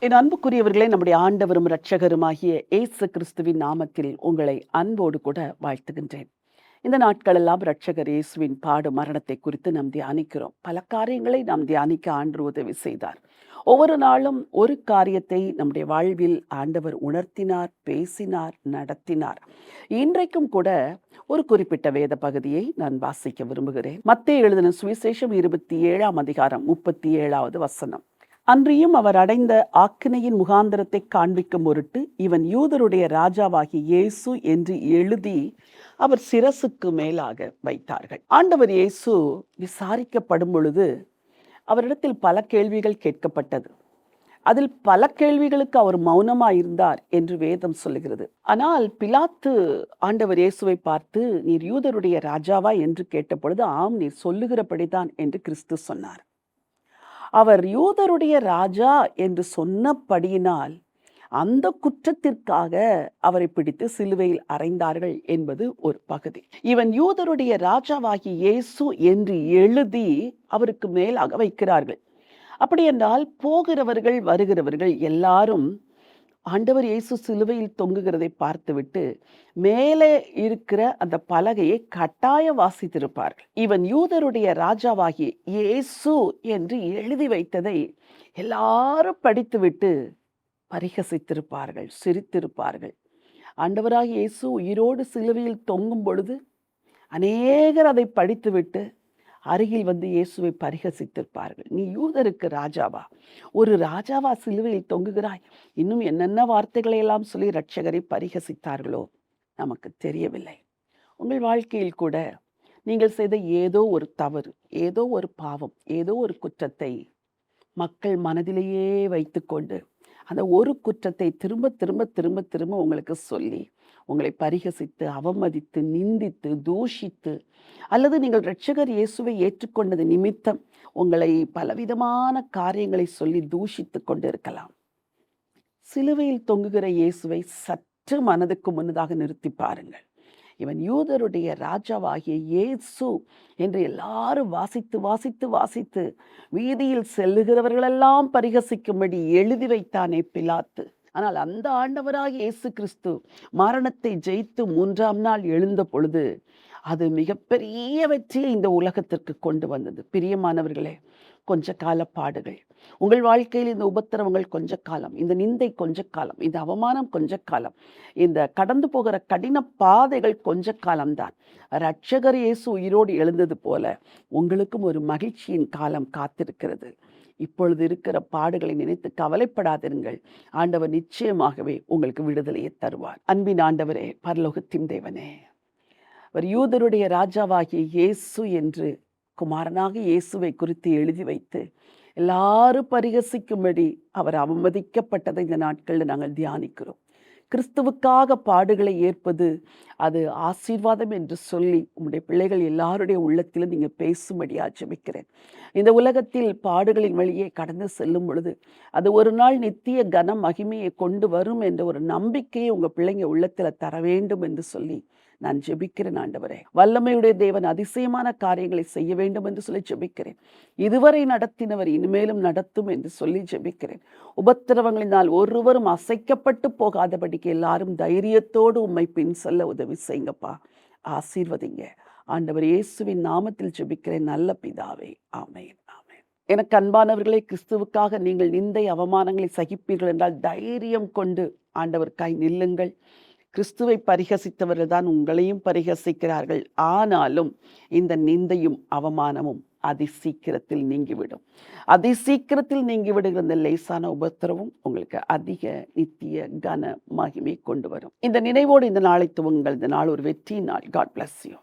என் அன்புக்குரியவர்களே, நம்முடைய ஆண்டவரும் இரட்சகருமாகிய இயேசு கிறிஸ்துவின் நாமத்தில் உங்களை அன்போடு கூட வாழ்த்துகின்றேன். இந்த நாட்களெல்லாம் இரட்சகர் இயேசுவின் பாடு மரணத்தை குறித்து நாம் தியானிக்கிறோம். பல காரியங்களை நாம் தியானிக்க ஆண்டவர் உதவி செய்தார். ஒவ்வொரு நாளும் ஒரு காரியத்தை நம்முடைய வாழ்வில் ஆண்டவர் உணர்த்தினார், பேசினார், நடத்தினார். இன்றைக்கும் கூட ஒரு குறிப்பிட்ட வேத பகுதியை நான் வாசிக்க விரும்புகிறேன். மத்தேயு எழுதின சுவிசேஷம் 27ஆம் அதிகாரம் 37வது வசனம். அன்றியும் அவர் அடைந்த ஆக்கினையின் முகாந்திரத்தை காண்பிக்கும் பொருட்டு இவன் யூதருடைய ராஜாவாகி இயேசு என்று எழுதி அவர் சிரசுக்கு மேலாக வைத்தார்கள். ஆண்டவர் இயேசு விசாரிக்கப்படும் பொழுது அவரிடத்தில் பல கேள்விகள் கேட்கப்பட்டது. அதில் பல கேள்விகளுக்கு அவர் மௌனமாயிருந்தார் என்று வேதம் சொல்லுகிறது. ஆனால் பிலாத்து ஆண்டவர் இயேசுவை பார்த்து, நீர் யூதருடைய ராஜாவா என்று கேட்டபொழுது, ஆம், நீர் சொல்லுகிறபடிதான் என்று கிறிஸ்து சொன்னார். அவர் யூதருடைய ராஜா என்று சொன்னபடியினால் அந்த குற்றத்திற்காக அவரை பிடித்து சிலுவையில் அறைந்தார்கள் என்பது ஒரு பகுதி. இவன் யூதருடைய ராஜாவாகி இயேசு என்று எழுதி அவருக்கு மேலாக வைக்கிறார்கள். அப்படி என்றால் போகிறவர்கள் வருகிறவர்கள் எல்லாரும் ஆண்டவர் இயேசு சிலுவையில் தொங்குகிறதை பார்த்துவிட்டு மேலே இருக்கிற அந்த பலகையை கட்டாய வாசித்திருப்பார்கள். இவன் யூதருடைய ராஜாவாகிய இயேசு என்று எழுதி வைத்ததை எல்லாரும் படித்துவிட்டு பரிகசித்திருப்பார்கள், சிரித்திருப்பார்கள். ஆண்டவராகிய இயேசு உயிரோடு சிலுவையில் தொங்கும் பொழுது அநேகர் அதை படித்துவிட்டு அருகில் வந்து இயேசுவை பரிகசித்திருப்பார்கள். நீ யூதருக்கு ராஜாவா? ஒரு ராஜாவா சிலுவையில் தொங்குகிறாய்? இன்னும் என்னென்ன வார்த்தைகளை எல்லாம் சொல்லி இரட்சகரை பரிகசித்தார்களோ நமக்கு தெரியவில்லை. உங்கள் வாழ்க்கையில் கூட நீங்கள் செய்த ஏதோ ஒரு தவறு, ஏதோ ஒரு பாவம், ஏதோ ஒரு குற்றத்தை மக்கள் மனதிலேயே வைத்துக்கொண்டு அந்த ஒரு குற்றத்தை திரும்ப திரும்ப திரும்ப திரும்ப உங்களுக்கு சொல்லி உங்களை பரிகசித்து, அவமதித்து, நிந்தித்து, தூஷித்து, அல்லது நீங்கள் இரட்சகர் இயேசுவை ஏற்றுக்கொண்டது நிமித்தம் உங்களை பலவிதமான காரியங்களை சொல்லி தூஷித்து கொண்டிருக்கலாம். சிலுவையில் தொங்குகிற இயேசுவை சற்று மனதுக்கு முன்னதாக நிறுத்தி பாருங்கள். இவன் யூதருடைய ராஜாவாகிய இயேசு என்று எல்லாரும் வாசித்து வாசித்து வாசித்து வீதியில் செல்லுகிறவர்களெல்லாம் பரிகசிக்கும்படி எழுதி வைத்தானே பிலாத்து. ஆனால் அந்த ஆண்டவராகிய இயேசு கிறிஸ்து மரணத்தை ஜெயித்து 3ஆம் நாள் எழுந்த பொழுது அது மிகப்பெரிய வெற்றியை இந்த உலகத்திற்கு கொண்டு வந்தது. பிரியமானவர்களே, கொஞ்ச கால பாடுகள் உங்கள் வாழ்க்கையில், இந்த உபத்திரவங்கள் கொஞ்ச காலம், இந்த நிந்தை கொஞ்ச காலம், இந்த அவமானம் கொஞ்ச காலம், இந்த கடந்து போகிற கடின பாதைகள் கொஞ்ச காலம்தான். இரட்சகர் இயேசு உயிரோடு எழுந்தது போல உங்களுக்கும் ஒரு மகிழ்ச்சியின் காலம் காத்திருக்கிறது. இப்பொழுது இருக்கிற பாடுகளை நினைத்து கவலைப்படாதிருங்கள். ஆண்டவர் நிச்சயமாகவே உங்களுக்கு விடுதலையை தருவார். அன்பின் ஆண்டவரே, பரலோகத்தின் தேவனே, அவர் யூதருடைய ராஜாவாகிய இயேசு என்று குமாரனாக இயேசுவை குறித்து எழுதி வைத்து எல்லாரும் பரிகசிக்கும்படி அவர் அவமதிக்கப்பட்டதை இந்த நாட்களில் நாங்கள் தியானிக்கிறோம். கிறிஸ்துவுக்காக பாடுகளை ஏற்பது அது ஆசீர்வாதம் என்று சொல்லி உங்களுடைய பிள்ளைகள் எல்லாருடைய உள்ளத்திலும் நீங்கள் பேசும்படியாக ஜெபிக்கிறேன். இந்த உலகத்தில் பாடுகளின் வழியே கடந்து செல்லும் பொழுது அது ஒரு நாள் நித்திய கன மகிமையை கொண்டு வரும் என்ற ஒரு நம்பிக்கையை உங்கள் பிள்ளைங்க உள்ளத்தில் தர வேண்டும் என்று சொல்லி நான் ஜெபிக்கிறேன். ஆண்டவரே, வல்லமையுடைய தேவன் அதிசயமான காரியங்களை செய்ய வேண்டும் என்று சொல்லி ஜெபிக்கிறேன். இதுவரை நடத்தினவர் இனிமேலும் நடத்தும் என்று சொல்லி ஜெபிக்கிறேன். உபத்திரவங்களினால் ஒருவரும் அசைக்கப்பட்டு போகாதபடிக்கு எல்லாரும் தைரியத்தோடு உம்மை பின் செல்ல உதவி செய்யுங்கப்பா. ஆசீர்வதிங்க. ஆண்டவர் இயேசுவின் நாமத்தில் ஜெபிக்கிறேன் நல்ல பிதாவே, ஆமென், ஆமென். எனக்கு அன்பானவர்களே, கிறிஸ்துவுக்காக நீங்கள் நிந்தை அவமானங்களை சகிப்பீர்கள் என்றால் தைரியம் கொண்டு ஆண்டவருக்காய் நில்லுங்கள். கிறிஸ்துவை பரிகசித்தவர்கள் தான் உங்களையும் பரிகசிக்கிறார்கள். ஆனாலும் இந்த நிந்தையும் அவமானமும் அதிசீக்கிரத்தில் நீங்கிவிடும். அதிசீக்கிரத்தில் நீங்கிவிடுகிற இந்த லேசான உபத்திரவும் உங்களுக்கு அதிக நித்திய கன மகிமை கொண்டு வரும். இந்த நினைவோடு இந்த நாளை துவங்குங்கள். இந்த நாள் ஒரு வெற்றி நாள். God bless you.